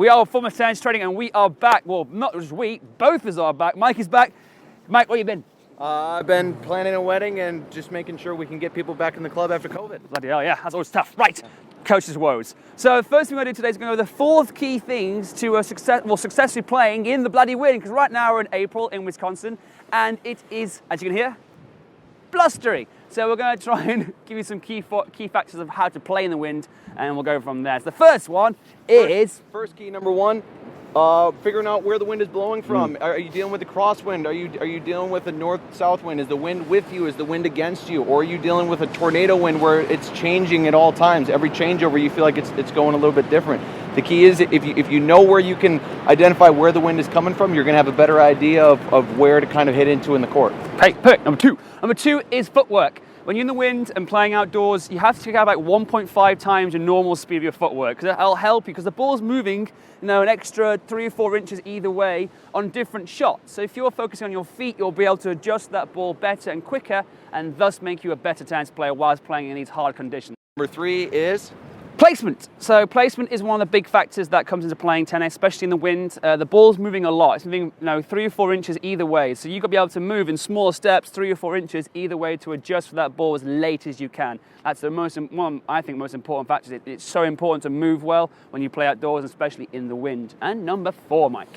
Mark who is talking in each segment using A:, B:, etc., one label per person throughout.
A: We are former tennis training and we are back. Well, not just we, both of us are back. Mike is back. Mike, where you been?
B: I've been planning a wedding and just making sure we can get people back in the club after COVID.
A: Bloody hell, yeah, that's always tough. Right, coach's woes. So the first thing we're going to do today is going to go over the 4 key things to successfully playing in the bloody wind. Because right now we're in April in Wisconsin and it is, as you can hear, blustery. So we're going to try and give you some key factors of how to play in the wind, and we'll go from there. So the first one is...
B: First key, number 1, figuring out where the wind is blowing from. Are you dealing with the crosswind? Are you dealing with a north-south wind? Is the wind with you? Is the wind against you? Or are you dealing with a tornado wind where it's changing at all times? Every changeover you feel like it's going a little bit different. The key is if you know where you can identify where the wind is coming from, you're going to have a better idea of where to kind of hit into in the court.
A: Okay, perfect. Number 2. Number 2 is footwork. When you're in the wind and playing outdoors, you have to take out about 1.5 times your normal speed of your footwork, because that'll help you, because the ball's moving, an extra 3 or 4 inches either way on different shots. So if you're focusing on your feet, you'll be able to adjust that ball better and quicker, and thus make you a better tennis player whilst playing in these hard conditions.
B: Number 3 is...
A: placement. So placement is one of the big factors that comes into playing tennis, especially in the wind. The ball's moving a lot. It's moving 3 or 4 inches either way. So you've got to be able to move in smaller steps, 3 or 4 inches either way, to adjust for that ball as late as you can. That's the most important factor. It's so important to move well when you play outdoors, especially in the wind. And number 4, Mike.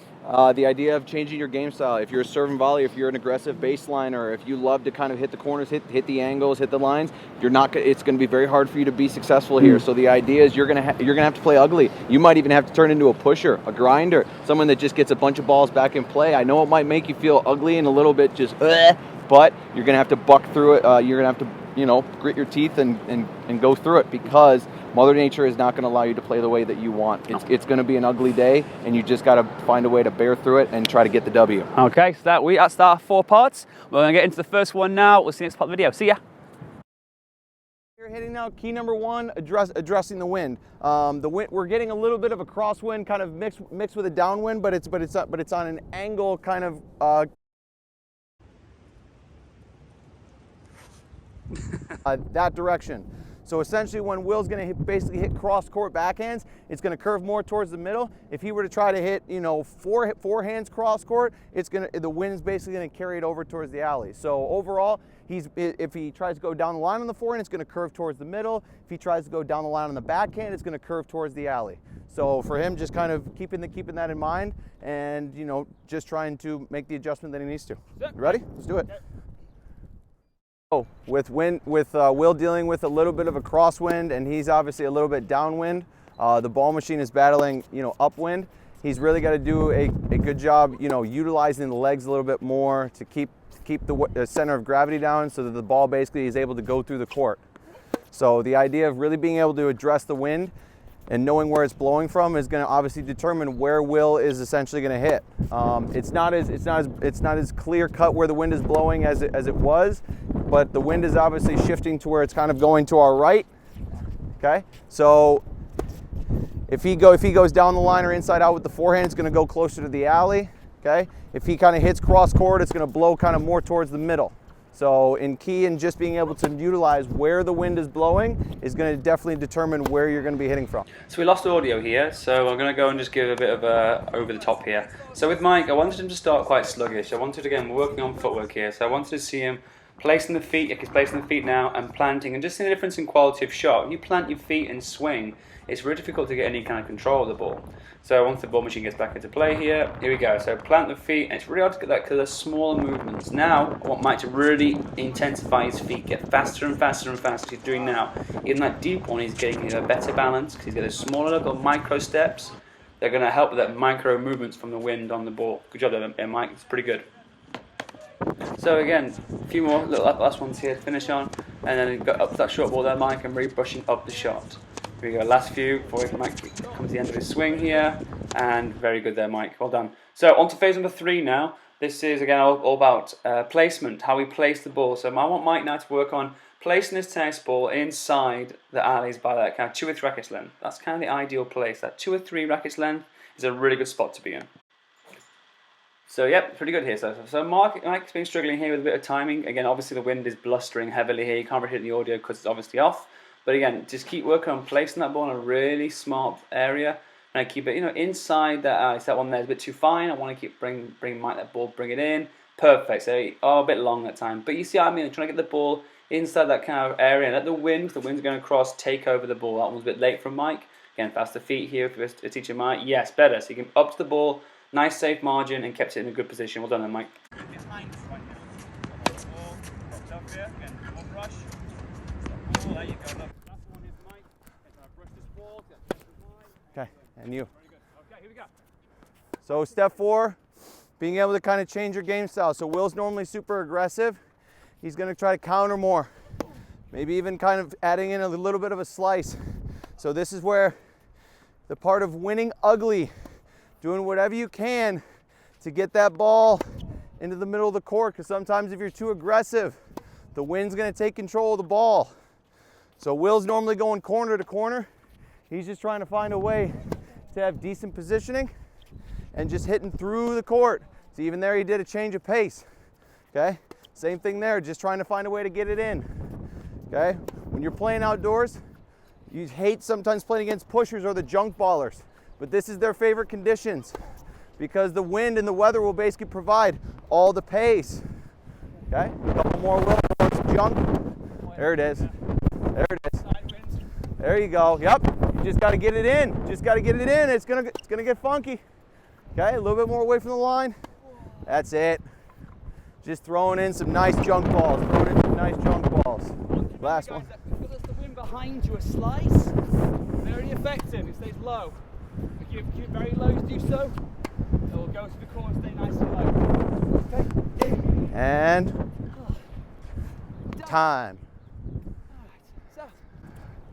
B: The idea of changing your game style. If you're a serve and volley, if you're an aggressive baseliner, if you love to kind of hit the corners, hit the angles, hit the lines, it's going to be very hard for you to be successful here. So the idea is you're going to have to play ugly. You might even have to turn into a pusher, a grinder, someone that just gets a bunch of balls back in play. I know it might make you feel ugly and a little bit just, but you're going to have to buck through it. You're going to have to grit your teeth and go through it, because Mother Nature is not going to allow you to play the way that you want. It's going to be an ugly day, and you just got to find a way to bear through it and try to get the W.
A: Okay, so that's our 4 parts. We're going to get into the first one now. We'll see you next part of the video. See ya.
B: You're hitting now. Key number 1, addressing the wind. We're getting a little bit of a crosswind, kind of mixed with a downwind, but it's on an angle kind of. That direction. So essentially, when Will's going to basically hit cross-court backhands, it's going to curve more towards the middle. If he were to try to hit, forehands cross-court, the wind's basically going to carry it over towards the alley. So overall, if he tries to go down the line on the forehand, it's going to curve towards the middle. If he tries to go down the line on the backhand, it's going to curve towards the alley. So for him, just kind of keeping that in mind, and just trying to make the adjustment that he needs to. You ready? Let's do it. With Will dealing with a little bit of a crosswind, and he's obviously a little bit downwind. The ball machine is battling, upwind. He's really got to do a good job, utilizing the legs a little bit more to keep the center of gravity down, so that the ball basically is able to go through the court. So the idea of really being able to address the wind and knowing where it's blowing from is going to obviously determine where Will is essentially going to hit. It's not as clear cut where the wind is blowing as it was, but the wind is obviously shifting to where it's kind of going to our right. Okay, so if he goes down the line or inside out with the forehand, it's going to go closer to the alley. Okay, if he kind of hits cross court, it's going to blow kind of more towards the middle. So in just being able to utilize where the wind is blowing is going to definitely determine where you're going to be hitting from.
A: So we lost audio here, so I'm going to go and just give a bit of over the top here. So with Mike, I wanted him to start quite sluggish. I wanted, again, we're working on footwork here, so I wanted to see him placing the feet, like he's placing the feet now, and planting, and just seeing the difference in quality of shot. When you plant your feet and swing, it's really difficult to get any kind of control of the ball. So once the ball machine gets back into play here we go. So plant the feet, and it's really hard to get that because they're smaller movements. Now, I want Mike to really intensify his feet, get faster and faster and faster. He's doing now. Even that deep one, he's getting a better balance because he's got those smaller little micro steps. They're going to help with that micro movements from the wind on the ball. Good job there, Mike. It's pretty good. So again, a few more little last ones here to finish on, and then got up that short ball there, Mike, and really brushing up the shot. Here we go, last few before Mike comes to the end of his swing here, and very good there, Mike. Well done. So on to phase number 3 now. This is again all about placement, how we place the ball. So I want Mike now to work on placing his tennis ball inside the alleys by that kind of 2 or 3 rackets length. That's kind of the ideal place. That 2 or 3 rackets length is a really good spot to be in. So yep, pretty good here. So Mike's been struggling here with a bit of timing. Again, obviously the wind is blustering heavily here. You can't really hear the audio because it's obviously off. But again, just keep working on placing that ball in a really smart area And I keep it, inside that. That one there's a bit too fine. I want to keep bring Mike that ball, bring it in. Perfect. So a bit long that time, but you see what I mean. I'm trying to get the ball inside that kind of area and let the wind's going across, take over the ball. That one's a bit late from Mike. Again, faster feet here if you're teaching Mike. Yes, better. So you can up to the ball, nice safe margin, and kept it in a good position. Well done then, Mike. Behind right now. Up here, again, one rush. Oh, there you go. Look. Last one is Mike. Brush this ball.
B: Okay, and you.
A: Very good. Okay, here we go.
B: So step 4, being able to kind of change your game style. So Will's normally super aggressive. He's going to try to counter more. Maybe even kind of adding in a little bit of a slice. So this is where the part of winning ugly, doing whatever you can to get that ball into the middle of the court, because sometimes if you're too aggressive, the wind's going to take control of the ball. So Will's normally going corner to corner. He's just trying to find a way to have decent positioning and just hitting through the court. So even there he did a change of pace. Okay, same thing there, just trying to find a way to get it in. Okay, when you're playing outdoors, you hate sometimes playing against pushers or the junk ballers, but this is their favorite conditions because the wind and the weather will basically provide all the pace. Okay, a couple more Will, some junk. There it is. There it is. There you go. Yep. You just got to get it in. Just got to get it in. It's gonna get funky. Okay, a little bit more away from the line. That's it. Just throwing in some nice junk balls. Throwing in some nice junk balls. Last one.
C: Because it's the wind behind you, a slice, very effective. It stays low. If you keep it very low, do so, it will go to the corner and stay nice and low. Okay.
B: And time.
C: Alright, so,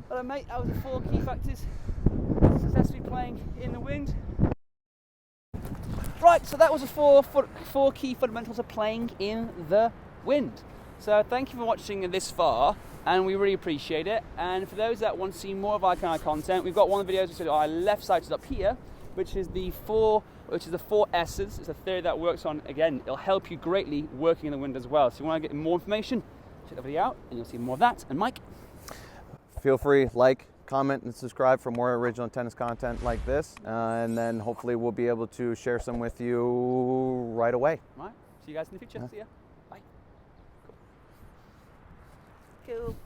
C: hello mate, that was the 4 key factors. Successfully playing in the wind. Right, so that was the four key fundamentals of playing in the wind. So thank you for watching this far, and we really appreciate it. And for those that want to see more of our kind of content, we've got one of the videos which is our left side is up here, which is the 4 S's. It's a theory that works on, again, it'll help you greatly working in the wind as well. So if you want to get more information, check the video out and you'll see more of that. And Mike?
B: Feel free, like, comment, and subscribe for more original tennis content like this. And then hopefully we'll be able to share some with you right away.
C: Right, see you guys in the future. See ya. Bye. Cool.